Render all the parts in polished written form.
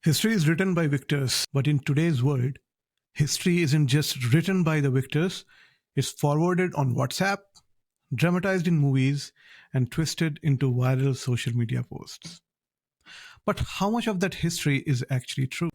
History is written by victors, but in today's world, history isn't just written by the victors, it's forwarded on WhatsApp, dramatized in movies, and twisted into viral social media posts. But how much of that history is actually true?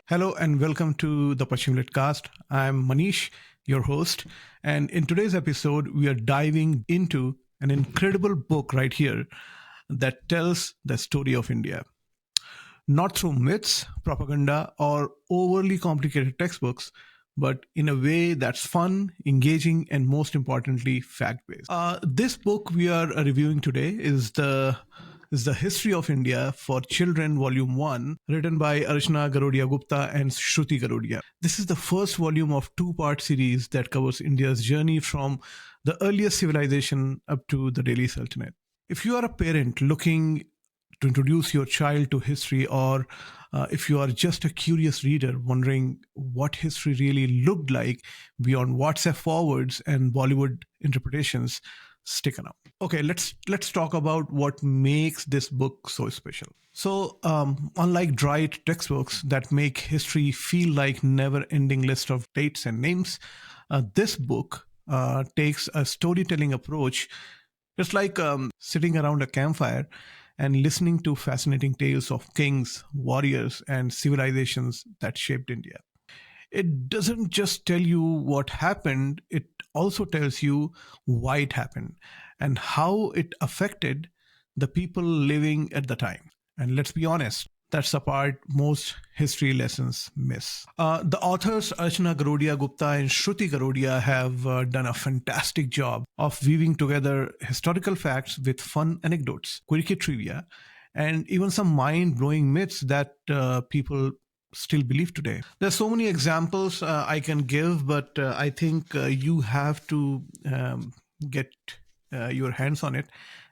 Hello and welcome to the Pashimlit Cast. I'm Manish, your host, and in today's episode, we are diving into an incredible book right here that tells the story of India. Not through myths, propaganda, or overly complicated textbooks, but in a way that's fun, engaging, and most importantly, fact based. This book we are reviewing today is the History of India for Children, Volume 1, written by Archana Garodia Gupta and Shruti Garodia. This is the first volume of two-part series that covers India's journey from the earliest civilization up to the Delhi Sultanate. If you are a parent looking to introduce your child to history, or if you are just a curious reader wondering what history really looked like beyond WhatsApp forwards and Bollywood interpretations, stick around. Okay, let's talk about what makes this book so special. So, unlike dry textbooks that make history feel like never-ending list of dates and names, this book takes a storytelling approach. It's like sitting around a campfire and listening to fascinating tales of kings, warriors, and civilizations that shaped India. It doesn't just tell you what happened, it also tells you why it happened and how it affected the people living at the time. And let's be honest, that's the part most history lessons miss. The authors Archana Garodia Gupta and Shruti Garodia have done a fantastic job of weaving together historical facts with fun anecdotes, quirky trivia, and even some mind blowing myths that people still believe today. There's so many examples I can give, but I think you have to get your hands on it,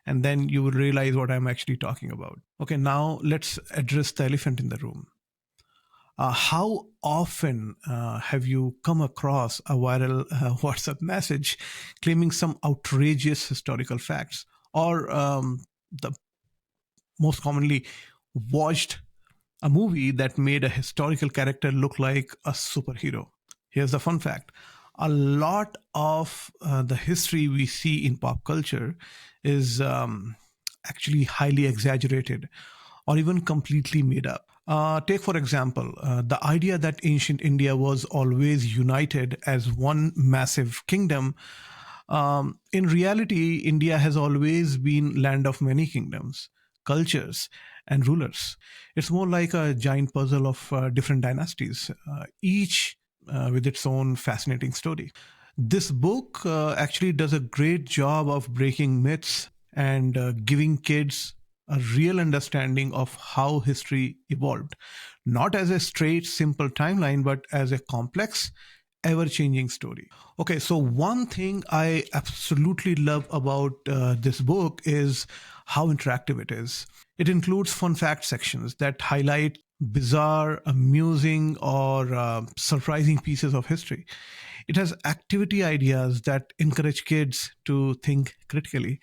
and then you will realize what I'm actually talking about. Okay, now let's address the elephant in the room. How often have you come across a viral WhatsApp message claiming some outrageous historical facts, or the most commonly watched a movie that made a historical character look like a superhero? Here's the fun fact: a lot of the history we see in pop culture is actually highly exaggerated or even completely made up. Take, for example, the idea that ancient India was always united as one massive kingdom. In reality, India has always been land of many kingdoms, cultures, and rulers. It's more like a giant puzzle of different dynasties, each with its own fascinating story. This book actually does a great job of breaking myths and giving kids a real understanding of how history evolved, not as a straight, simple timeline, but as a complex, ever changing story. Okay, so one thing I absolutely love about this book is how interactive it is. It includes fun fact sections that highlight bizarre, amusing, or surprising pieces of history. It has activity ideas that encourage kids to think critically,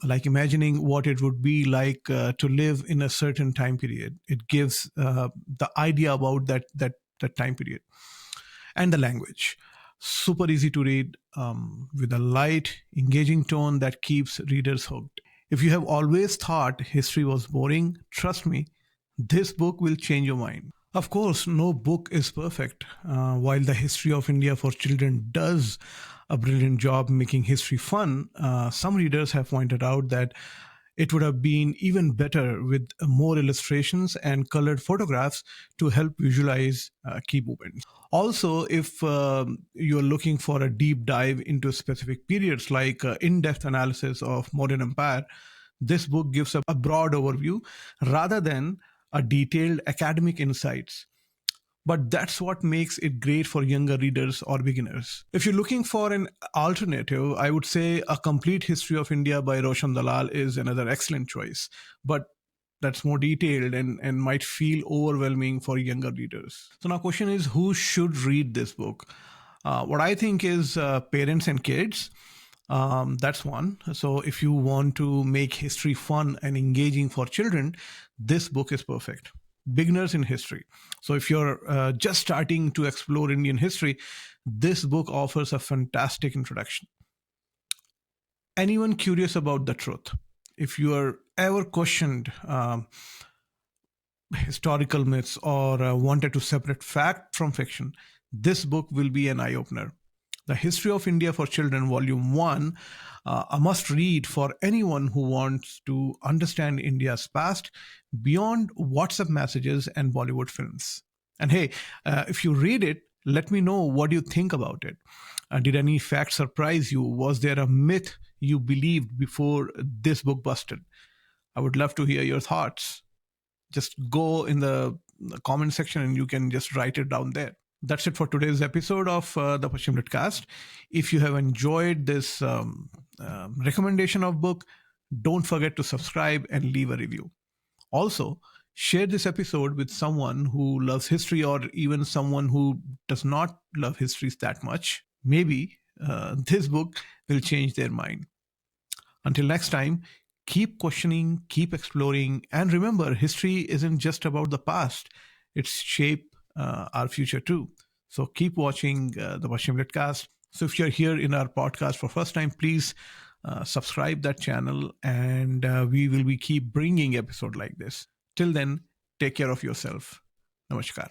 like imagining what it would be like to live in a certain time period. It gives the idea about that time period. And the language, super easy to read, with a light, engaging tone that keeps readers hooked. If you have always thought history was boring, trust me, this book will change your mind. Of course, no book is perfect. While the History of India for Children does a brilliant job making history fun, some readers have pointed out that it would have been even better with more illustrations and colored photographs to help visualize key movements. Also, if you're looking for a deep dive into specific periods like in-depth analysis of modern empire, this book gives a broad overview rather than a detailed academic insights. But that's what makes it great for younger readers or beginners. If you're looking for an alternative, I would say A Complete History of India by Roshan Dalal is another excellent choice. But that's more detailed and might feel overwhelming for younger readers. So now question is, who should read this book? What I think is parents and kids. That's one. So if you want to make history fun and engaging for children, this book is perfect. Beginners in history. So if you're just starting to explore Indian history, this book offers a fantastic introduction. Anyone curious about the truth, if you are ever questioned historical myths or wanted to separate fact from fiction, this book will be an eye opener. The History of India for Children, Volume 1, a must read for anyone who wants to understand India's past beyond WhatsApp messages and Bollywood films. And hey, if you read it, let me know what you think about it. Did any fact surprise you? Was there a myth you believed before this book busted? I would love to hear your thoughts. Just go in the comment section and you can just write it down there. That's it for today's episode of the Pashim Litcast. If you have enjoyed this recommendation of book, don't forget to subscribe and leave a review. Also, share this episode with someone who loves history or even someone who does not love histories that much. Maybe this book will change their mind. Until next time, keep questioning, keep exploring, and remember, history isn't just about the past, it's shape our future too. So keep watching the Pashim Litcast. So if you're here in our podcast for first time, please subscribe that channel, and we will be keep bringing episode like this. Till then, take care of yourself. Namaskar.